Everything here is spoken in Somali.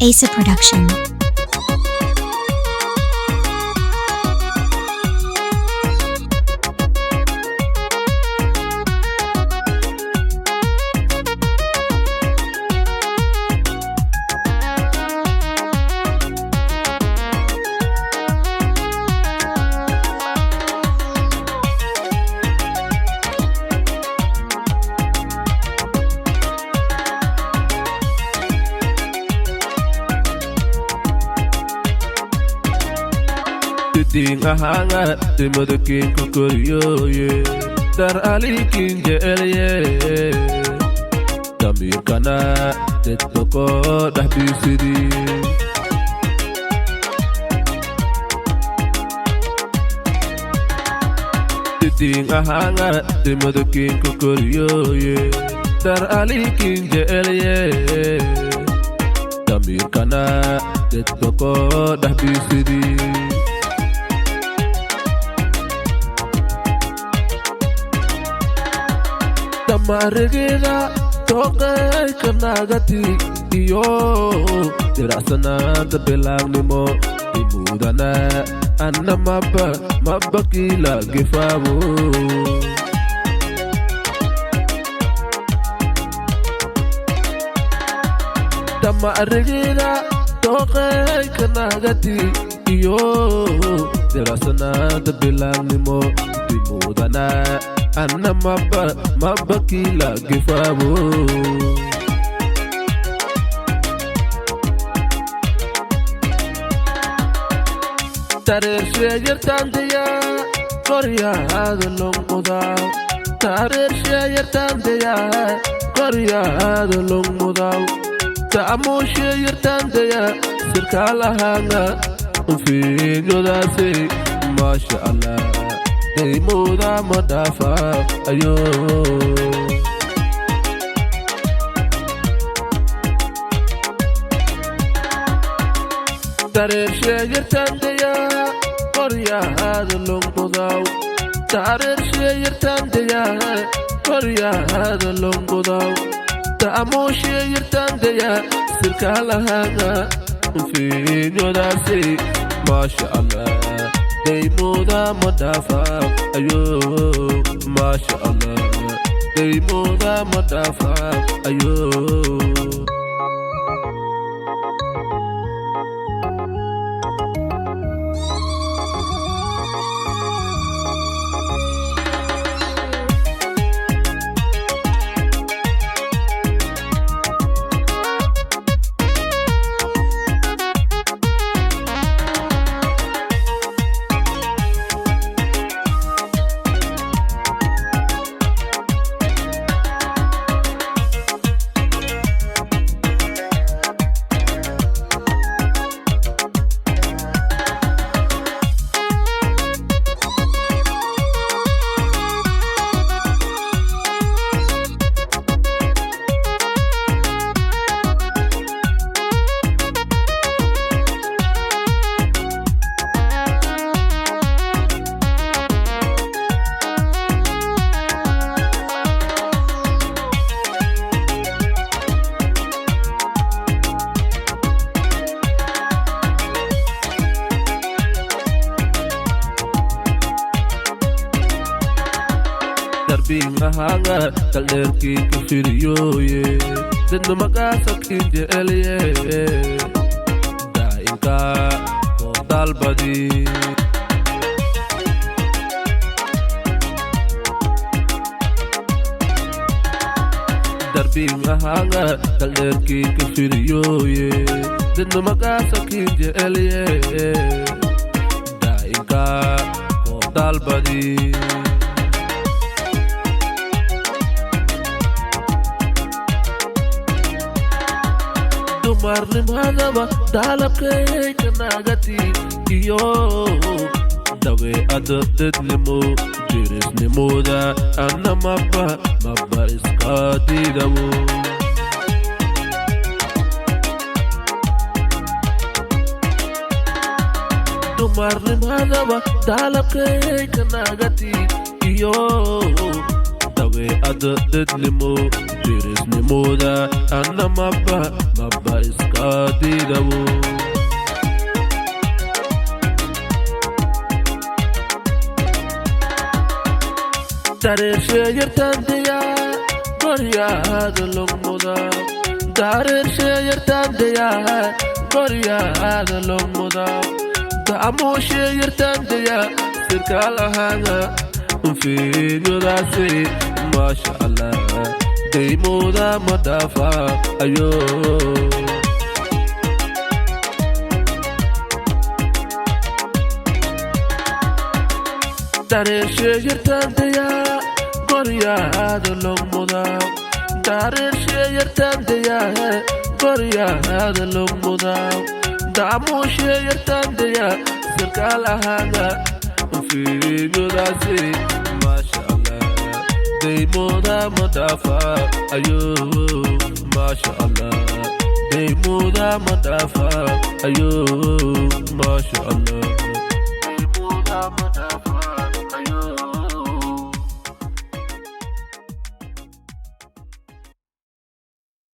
Asa Production. Ding ahanga dimadakin kukuriyo ye dar alikin jeel ye damir kana tetbako dahbisidi ding ahanga dimadakin kukuriyo ye dar alikin jeel ye damir kana tetbako dahbisidi Marigina toke kanagati iyo dirasana tabelang nimo imudana anna mabakila gifamu Marigina toke kanagati iyo dirasana tabelang nimo imudana Anna mabakila gifamu Tarir shayir tandiya Korea adalong mudaw Tarir shayir tandiya Korea adalong mudaw Taamu shayir tandiya Sirkala hanga Ufinyo dasi Masha Allah Hey muda madafa ayo Tarir shayir tandiya Korea adalong mudaw Tarir shayir tandiya Korea adalong mudaw Taamu shayir tandiya Sirkala hanga Ufinyo dasi Masha Allah Hey muda madafa ayo Masha Allah Hey muda madafa ayo Hanga talerki kafiriyo ye Dendo magasak inje elye Da inka kodal badi Darbi hanga talerki kafiriyo ye Dendo magasak inje elye Da inka kodal badi Marlim hadaba dalab kay kanagati iyo dawe adapted nimo diris nimo da anna mabba iskati dawo Marlim hadaba dalab kay kanagati iyo dawe adapted nimo dirisni muda anna mabba iskadidawo dareershe yartandeya goryada logmuda dareershe yartandeya goryada logmuda daamoshe yartandeya sirkalahanga fiiryodasi masha Allah daymoda madafa ayo dareershe yartandeya goryada logmuda dareershe yartandeya goryada logmuda daamoshe yartandeya sirkalahanga fiiryodasi masha Allah daymoda madafa ayo masha Allah daymoda madafa ayo masha Allah daymoda madafa